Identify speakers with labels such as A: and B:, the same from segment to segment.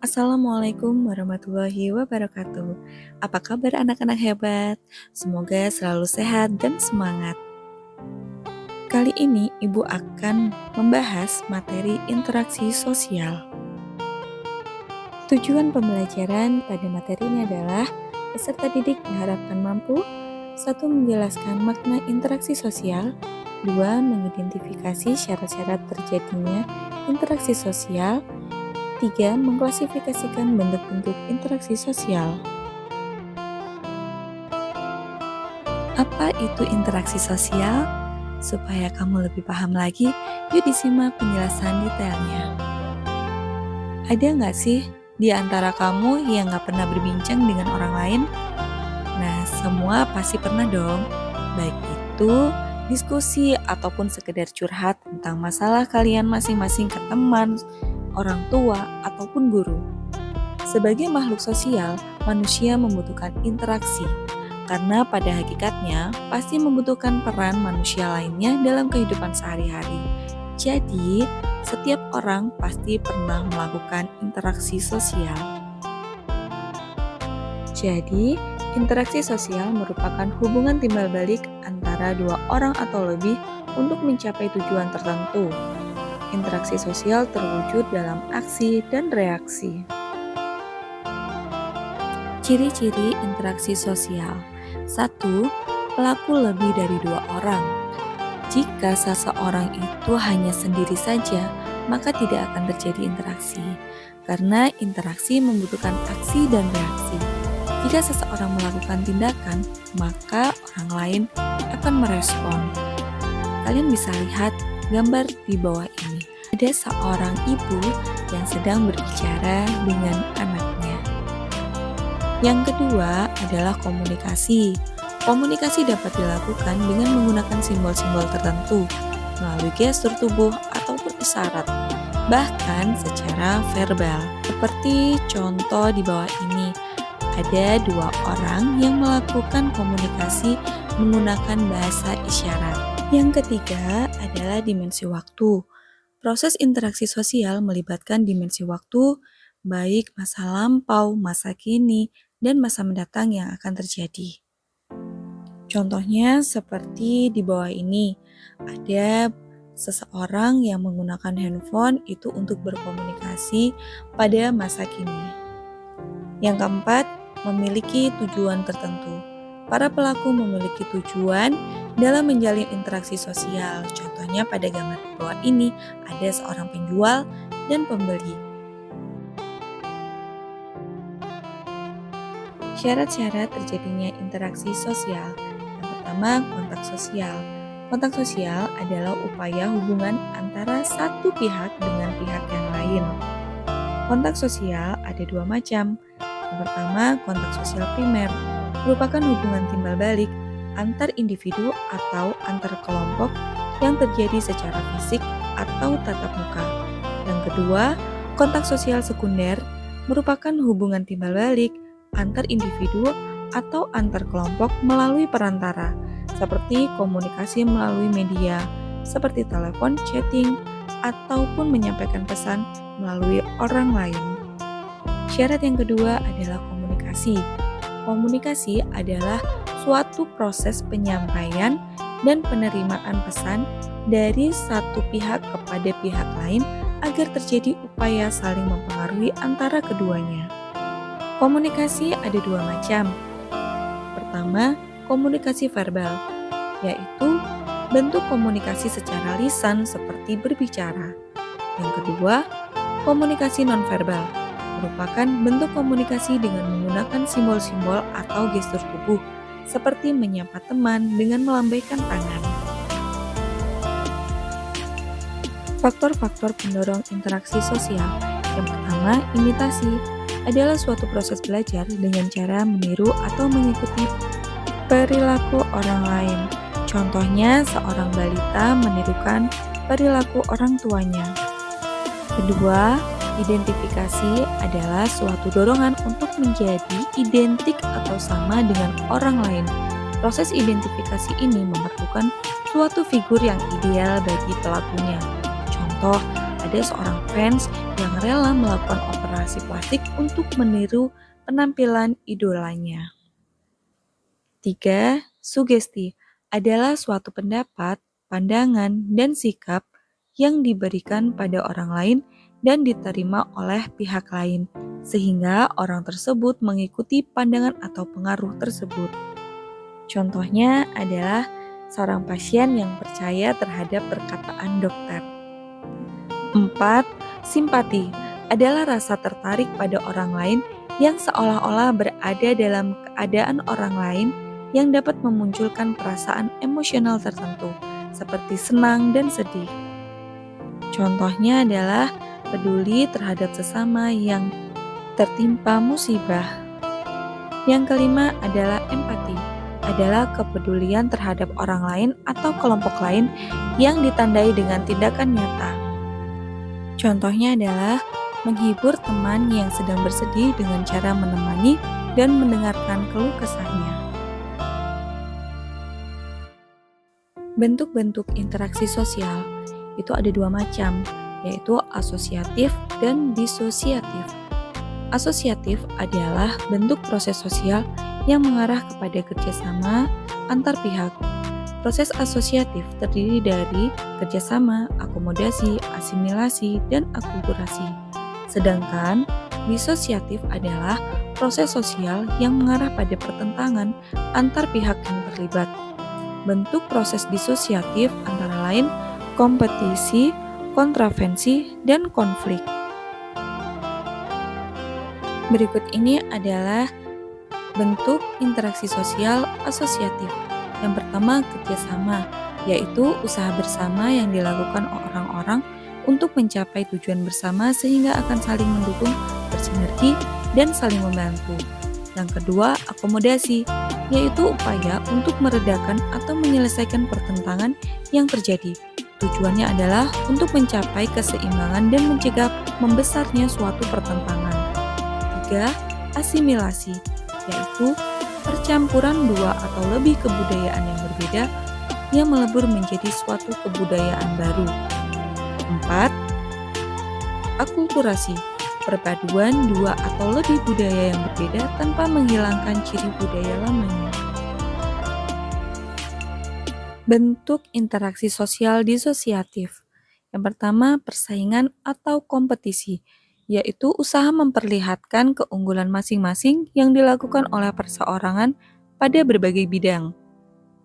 A: Assalamualaikum warahmatullahi wabarakatuh. Apa kabar anak-anak hebat? Semoga selalu sehat dan semangat. Kali ini Ibu akan membahas materi interaksi sosial. Tujuan pembelajaran pada materi ini adalah peserta didik diharapkan mampu 1. Menjelaskan makna interaksi sosial, 2. Mengidentifikasi syarat-syarat terjadinya interaksi sosial, 3. Mengklasifikasikan bentuk-bentuk interaksi sosial. Apa itu interaksi sosial? Supaya kamu lebih paham lagi, yuk disimak penjelasan detailnya. Ada nggak sih di antara kamu yang nggak pernah berbincang dengan orang lain? Nah, semua pasti pernah dong. Baik itu diskusi ataupun sekedar curhat tentang masalah kalian masing-masing ke teman, orang tua, ataupun guru. Sebagai makhluk sosial, manusia membutuhkan interaksi, karena pada hakikatnya pasti membutuhkan peran manusia lainnya dalam kehidupan sehari-hari. Jadi, setiap orang pasti pernah melakukan interaksi sosial. Jadi, interaksi sosial merupakan hubungan timbal balik antara dua orang atau lebih untuk mencapai tujuan tertentu. Interaksi sosial terwujud dalam aksi dan reaksi. Ciri-ciri interaksi sosial. 1. Pelaku lebih dari 2 orang. Jika seseorang itu hanya sendiri saja, maka tidak akan terjadi interaksi, karena interaksi membutuhkan aksi dan reaksi. Jika seseorang melakukan tindakan, maka orang lain akan merespon. Kalian bisa lihat gambar di bawah ini. Ada seorang ibu yang sedang berbicara dengan anaknya. Yang kedua adalah komunikasi. Komunikasi dapat dilakukan dengan menggunakan simbol-simbol tertentu, melalui gestur tubuh ataupun isyarat, bahkan secara verbal. Seperti contoh di bawah ini, ada 2 orang yang melakukan komunikasi menggunakan bahasa isyarat. Yang ketiga adalah dimensi waktu. Proses interaksi sosial melibatkan dimensi waktu, baik masa lampau, masa kini, dan masa mendatang yang akan terjadi. Contohnya seperti di bawah ini, ada seseorang yang menggunakan handphone itu untuk berkomunikasi pada masa kini. Yang keempat, memiliki tujuan tertentu. Para pelaku memiliki tujuan dalam menjalin interaksi sosial. Contohnya pada gambar di bawah ini, ada seorang penjual dan pembeli. Syarat-syarat terjadinya interaksi sosial. Yang pertama, kontak sosial. Kontak sosial adalah upaya hubungan antara satu pihak dengan pihak yang lain. Kontak sosial ada 2 macam. Yang pertama, kontak sosial primer, merupakan hubungan timbal balik antar individu atau antar kelompok yang terjadi secara fisik atau tatap muka. Yang kedua, kontak sosial sekunder, merupakan hubungan timbal balik antar individu atau antar kelompok melalui perantara, seperti komunikasi melalui media, seperti telepon, chatting, ataupun menyampaikan pesan melalui orang lain. Syarat yang kedua adalah komunikasi. Komunikasi adalah suatu proses penyampaian dan penerimaan pesan dari satu pihak kepada pihak lain agar terjadi upaya saling mempengaruhi antara keduanya. Komunikasi ada 2 macam. Pertama, komunikasi verbal, yaitu bentuk komunikasi secara lisan seperti berbicara. Yang kedua, komunikasi nonverbal, merupakan bentuk komunikasi dengan menggunakan simbol-simbol atau gestur tubuh, seperti menyapa teman dengan melambaikan tangan. Faktor-faktor pendorong interaksi sosial. Yang pertama, imitasi adalah suatu proses belajar dengan cara meniru atau mengikuti perilaku orang lain. Contohnya, seorang balita menirukan perilaku orang tuanya. Kedua, identifikasi adalah suatu dorongan untuk menjadi identik atau sama dengan orang lain. Proses identifikasi ini memerlukan suatu figur yang ideal bagi pelakunya. Contoh, ada seorang fans yang rela melakukan operasi plastik untuk meniru penampilan idolanya. 3. Sugesti adalah suatu pendapat, pandangan, dan sikap yang diberikan pada orang lain dan diterima oleh pihak lain, sehingga orang tersebut mengikuti pandangan atau pengaruh tersebut. Contohnya adalah seorang pasien yang percaya terhadap perkataan dokter. 4. Simpati adalah rasa tertarik pada orang lain yang seolah-olah berada dalam keadaan orang lain yang dapat memunculkan perasaan emosional tertentu, seperti senang dan sedih. Contohnya adalah peduli terhadap sesama yang tertimpa musibah. Yang kelima adalah empati, adalah kepedulian terhadap orang lain atau kelompok lain yang ditandai dengan tindakan nyata. Contohnya adalah menghibur teman yang sedang bersedih dengan cara menemani dan mendengarkan keluh kesahnya. Bentuk-bentuk interaksi sosial itu ada dua macam, yaitu asosiatif dan disosiatif. Asosiatif adalah bentuk proses sosial yang mengarah kepada kerjasama antar pihak. Proses asosiatif terdiri dari kerjasama, akomodasi, asimilasi, dan akulturasi. Sedangkan disosiatif adalah proses sosial yang mengarah pada pertentangan antar pihak yang terlibat. Bentuk proses disosiatif antara lain kompetisi, kontravensi, dan konflik. Berikut ini adalah bentuk interaksi sosial asosiatif. Yang pertama, kerjasama, yaitu usaha bersama yang dilakukan orang-orang untuk mencapai tujuan bersama sehingga akan saling mendukung, bersinergi, dan saling membantu. Yang kedua, akomodasi, yaitu upaya untuk meredakan atau menyelesaikan pertentangan yang terjadi. Tujuannya adalah untuk mencapai keseimbangan dan mencegah membesarnya suatu pertentangan. 3. Asimilasi, yaitu percampuran dua atau lebih kebudayaan yang berbeda yang melebur menjadi suatu kebudayaan baru. 4. Akulturasi, perpaduan dua atau lebih budaya yang berbeda tanpa menghilangkan ciri budaya lamanya. Bentuk interaksi sosial disosiatif. Yang pertama, persaingan atau kompetisi, yaitu usaha memperlihatkan keunggulan masing-masing yang dilakukan oleh perseorangan pada berbagai bidang.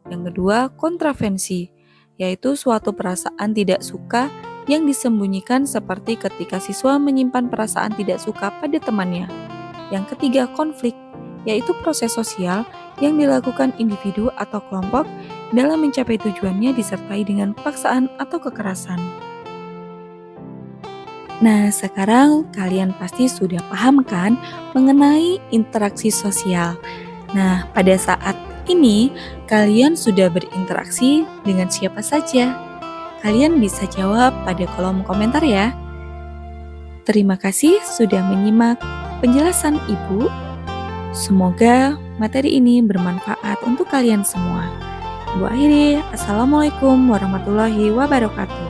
A: Yang kedua, kontravensi, yaitu suatu perasaan tidak suka yang disembunyikan seperti ketika siswa menyimpan perasaan tidak suka pada temannya. Yang ketiga, konflik, yaitu proses sosial yang dilakukan individu atau kelompok dalam mencapai tujuannya disertai dengan paksaan atau kekerasan. Nah, sekarang kalian pasti sudah paham kan mengenai interaksi sosial. Nah, pada saat ini kalian sudah berinteraksi dengan siapa saja? Kalian bisa jawab pada kolom komentar ya. Terima kasih sudah menyimak penjelasan Ibu. Semoga materi ini bermanfaat untuk kalian semua. Ibu akhiri, Assalamualaikum warahmatullahi wabarakatuh.